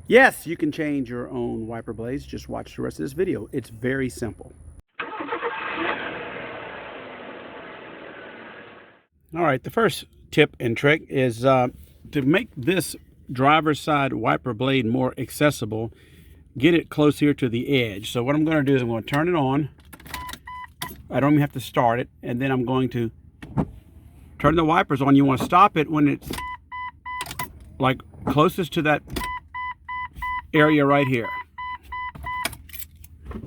Yes, you can change your own wiper blades. Just watch the rest of this video. It's very simple. All right, the first tip and trick is to make this driver's side wiper blade more accessible, get it close here to the edge. So what I'm going to do is I'm going to turn it on. I don't even have to start it. And then I'm going to turn the wipers on. You want to stop it when it's like closest to that area right here.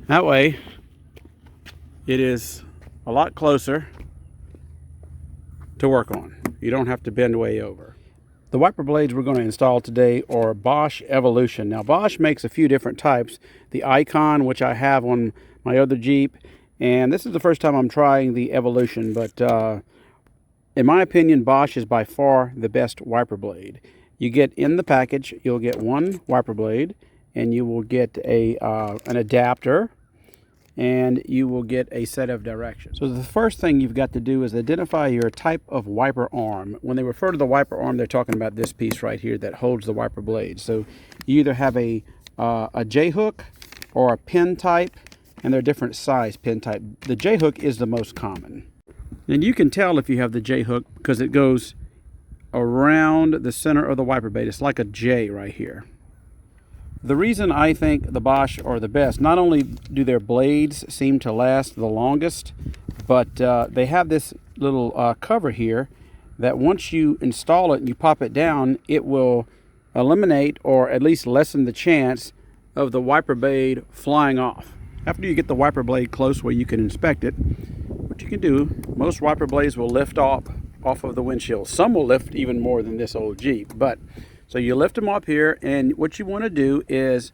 That way it is a lot closer to work on. You don't have to bend way over. The wiper blades we're going to install today are Bosch Evolution. Now Bosch makes a few different types. The Icon, which I have on my other Jeep, and this is the first time I'm trying the Evolution, but in my opinion, Bosch is by far the best wiper blade. You get in the package, you'll get one wiper blade, and you will get an adapter, and you will get a set of directions. So the first thing you've got to do is identify your type of wiper arm. When they refer to the wiper arm, they're talking about this piece right here that holds the wiper blade. So you either have a J-hook or a pin type, and they're different size pin type. The J-hook is the most common. And you can tell if you have the J-hook because it goes around the center of the wiper blade. It's like a J right here. The reason I think the Bosch are the best, not only do their blades seem to last the longest, but they have this little cover here that once you install it and you pop it down, it will eliminate or at least lessen the chance of the wiper blade flying off. After you get the wiper blade close where you can inspect it, what you can do, most wiper blades will lift off of the windshield. Some will lift even more than this old Jeep, but so you lift them up here, and what you want to do is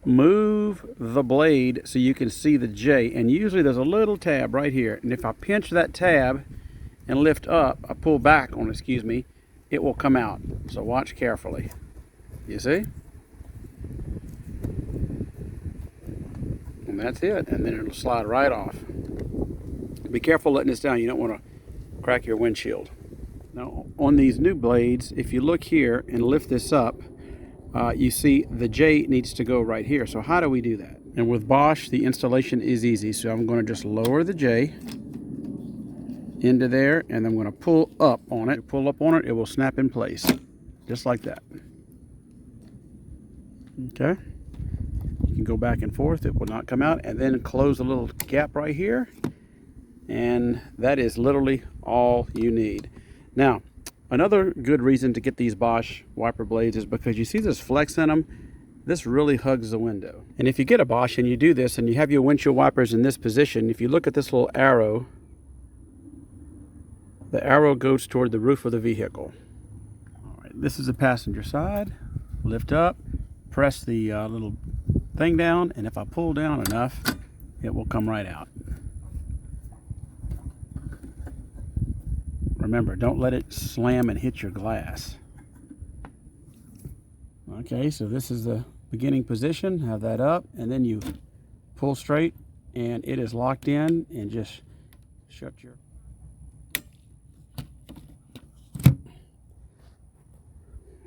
move the blade so you can see the J, and usually there's a little tab right here, and if I pinch that tab and lift up, I pull back on it, excuse me, it will come out. So watch carefully. You see? And that's it, and then it'll slide right off. Be careful letting this down. You don't want to crack your windshield. Now on these new blades, if you look here and lift this up, you see the J needs to go right here. So how do we do that? And with Bosch, the installation is easy. So I'm going to just lower the J into there, and I'm going to pull up on it. Pull up on it, it will snap in place, just like that. Okay. You can go back and forth, it will not come out, and then close a little gap right here, and that is literally all you need. Now, another good reason to get these Bosch wiper blades is because you see this flex in them. This really hugs the window. And if you get a Bosch and you do this and you have your windshield wipers in this position, if you look at this little arrow, the arrow goes toward the roof of the vehicle. All right, this is the passenger side. Lift up, press the little thing down, and if I pull down enough, it will come right out. Remember, don't let it slam and hit your glass. Okay, so this is the beginning position. Have that up, and then you pull straight, and it is locked in, and just shut your...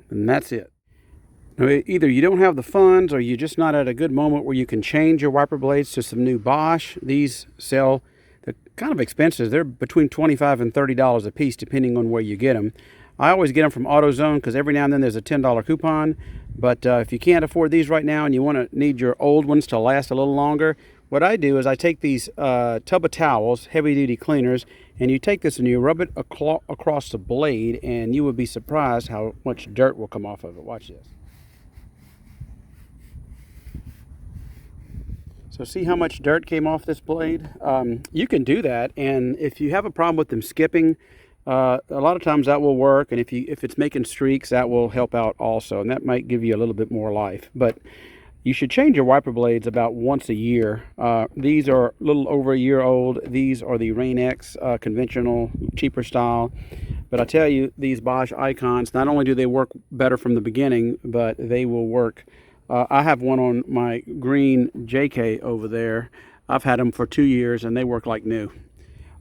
And that's it. Now, either you don't have the funds or you're just not at a good moment where you can change your wiper blades to some new Bosch. These sell... They're kind of expensive. They're between $25 and $30 a piece, depending on where you get them. I always get them from AutoZone because every now and then there's a $10 coupon. But if you can't afford these right now and you need your old ones to last a little longer, what I do is I take these tub of towels, heavy-duty cleaners, and you take this and you rub it across the blade, and you would be surprised how much dirt will come off of it. Watch this. So see how much dirt came off this blade? You can do that, and if you have a problem with them skipping, a lot of times that will work, and if it's making streaks, that will help out also, and that might give you a little bit more life. But you should change your wiper blades about once a year. These are a little over a year old. These are the Rain-X conventional, cheaper style. But I tell you, these Bosch Icons, not only do they work better from the beginning, but they will work. I have one on my green JK over there. I've had them for 2 years and they work like new.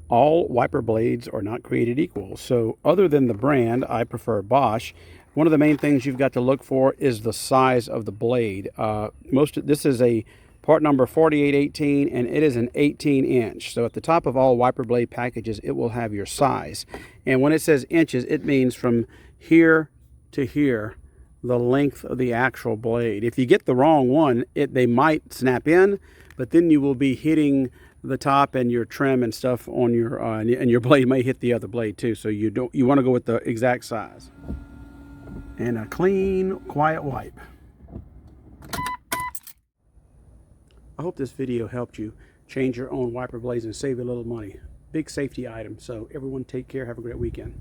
All wiper blades are not created equal. So other than the brand, I prefer Bosch. One of the main things you've got to look for is the size of the blade. This is a part number 4818, and it is an 18-inch. So at the top of all wiper blade packages, it will have your size. And when it says inches, it means from here to here, the length of the actual blade. If you get the wrong one, they might snap in, but then you will be hitting the top and your trim and stuff on your and your blade may hit the other blade too. So you want to go with the exact size. And a clean, quiet wipe. I hope this video helped you change your own wiper blades and save you a little money. Big safety item. So everyone take care. Have a great weekend.